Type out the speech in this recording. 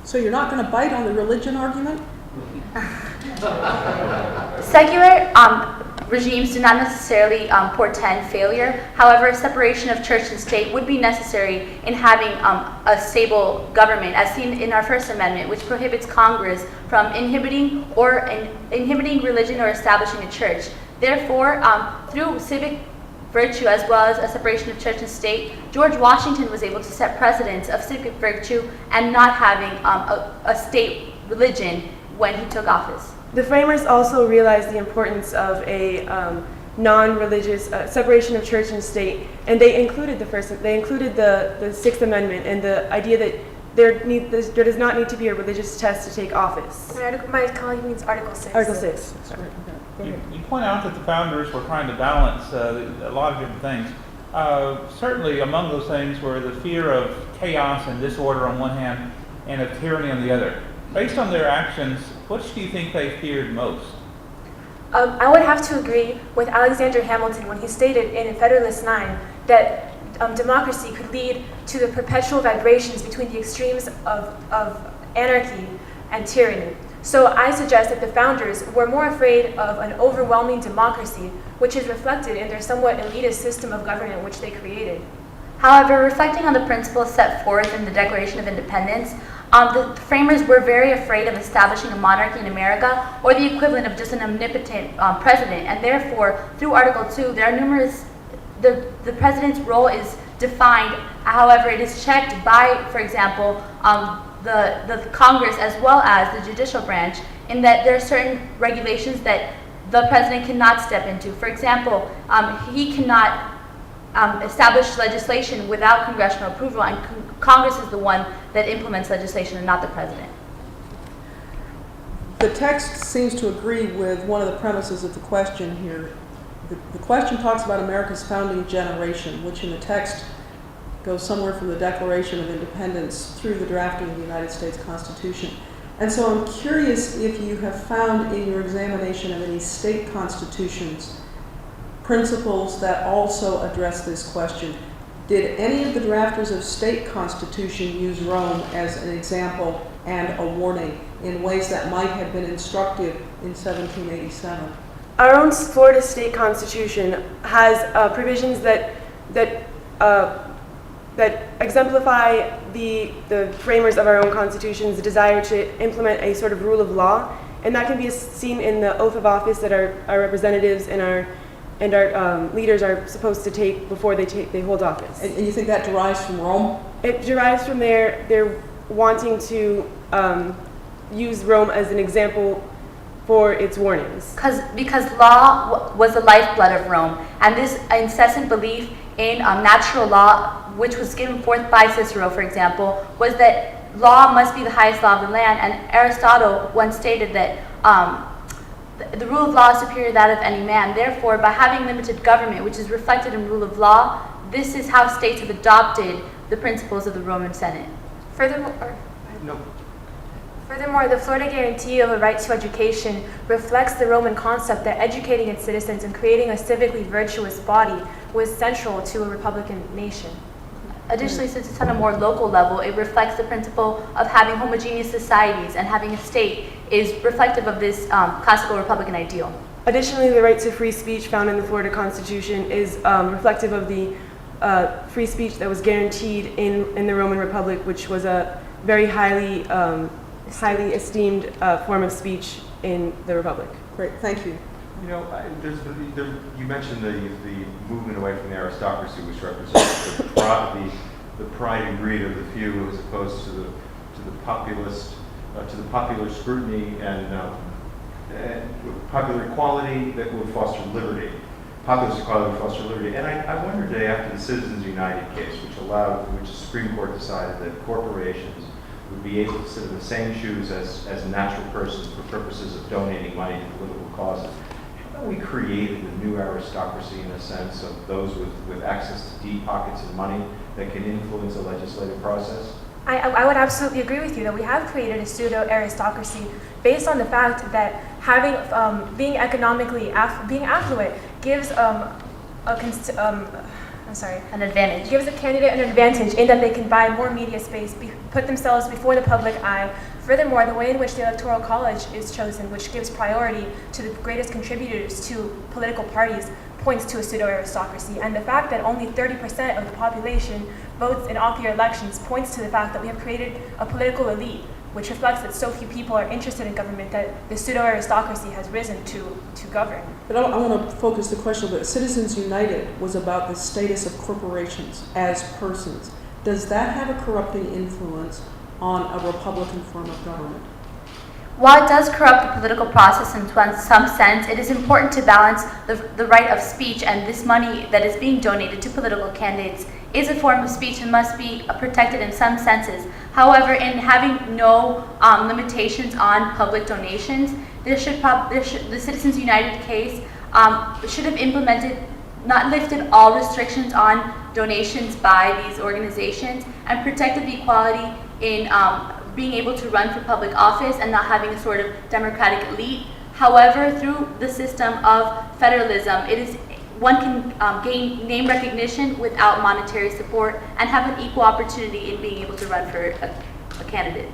So you're not going to bite on the religion argument? Secular regimes do not necessarily portend failure. However, separation of church and state would be necessary in having a stable government, as seen in our First Amendment, which prohibits Congress from inhibiting religion or establishing a church. Therefore, through civic virtue as well as a separation of church and state, George Washington was able to set precedents of civic virtue and not having a state religion when he took office. The framers also realized the importance of a non-religious separation of church and state, and they included the Sixth Amendment and the idea that there does not need to be a religious test to take office. My colleague means Article 6. Article 6. You point out that the founders were trying to balance a lot of different things. Certainly among those things were the fear of chaos and disorder on one hand and of tyranny on the other. Based on their actions, which do you think they feared most? I would have to agree with Alexander Hamilton when he stated in Federalist 9 that democracy could lead to the perpetual vibrations between the extremes of anarchy and tyranny. So I suggest that the founders were more afraid of an overwhelming democracy, which is reflected in their somewhat elitist system of government which they created. However, reflecting on the principles set forth in the Declaration of Independence, the framers were very afraid of establishing a monarchy in America or the equivalent of just an omnipotent president, and therefore, through Article 2, there are numerous, the president's role is defined, however, it is checked by, for example, the Congress as well as the judicial branch, in that there are certain regulations that the president cannot step into. For example, he cannot establish legislation without congressional approval, and Congress is the one that implements legislation and not the president. The text seems to agree with one of the premises of the question here. The question talks about America's founding generation, which in the text goes somewhere from the Declaration of Independence through the drafting of the United States Constitution. And so I'm curious if you have found in your examination of any state constitutions principles that also address this question. Did any of the drafters of state constitution use Rome as an example and a warning in ways that might have been instructive in 1787? Our own Florida state constitution has provisions that exemplify the framers of our own constitution's desire to implement a sort of rule of law, and that can be seen in the oath of office that our representatives and our leaders are supposed to take before they hold office. And you think that derives from Rome? It derives from their wanting to use Rome as an example for its warnings. Because law was the lifeblood of Rome, and this incessant belief in natural law, which was given forth by Cicero, for example, was that law must be the highest law of the land, and Aristotle once stated that the rule of law is superior to that of any man. Therefore, by having limited government, which is reflected in rule of law, this is how states have adopted the principles of the Roman Senate. Furthermore, the Florida guarantee of a right to education reflects the Roman concept that educating its citizens and creating a civically virtuous body was central to a republican nation. Additionally, since it's on a more local level, it reflects the principle of having homogeneous societies, and having a state is reflective of this classical republican ideal. Additionally, the right to free speech found in the Florida Constitution is reflective of the free speech that was guaranteed in the Roman Republic, which was a very highly esteemed form of speech in the Republic. Great, thank you. You know, you mentioned the movement away from the aristocracy, which represents the pride and greed of the few, as opposed to the popular scrutiny and popular equality that would foster liberty. Populist equality would foster liberty. And I wonder today, after the Citizens United case, which the Supreme Court decided that corporations would be able to sit in the same shoes as natural persons for purposes of donating money to political causes. We created a new aristocracy, in a sense, of those with access to deep pockets of money that can influence the legislative process? I would absolutely agree with you that we have created a pseudo-aristocracy based on the fact that having being economically being affluent gives An advantage. gives a candidate an advantage in that they can buy more media space, put themselves before the public eye. Furthermore, the way in which the Electoral College is chosen, which gives priority to the greatest contributors to political parties, points to a pseudo-aristocracy. And the fact that only 30% of the population votes in off-year elections points to the fact that we have created a political elite, which reflects that so few people are interested in government that the pseudo-aristocracy has risen to govern. But I want to focus the question a bit. Citizens United was about the status of corporations as persons. Does that have a corrupting influence on a Republican form of government? While it does corrupt the political process in some sense, it is important to balance the right of speech, and this money that is being donated to political candidates is a form of speech and must be protected in some senses. However, in having no limitations on public donations, the Citizens United case should have implemented, not lifted all restrictions on donations by these organizations and protected the equality in being able to run for public office and not having a sort of democratic elite. However, through the system of federalism, one can gain name recognition without monetary support and have an equal opportunity in being able to run for a candidate.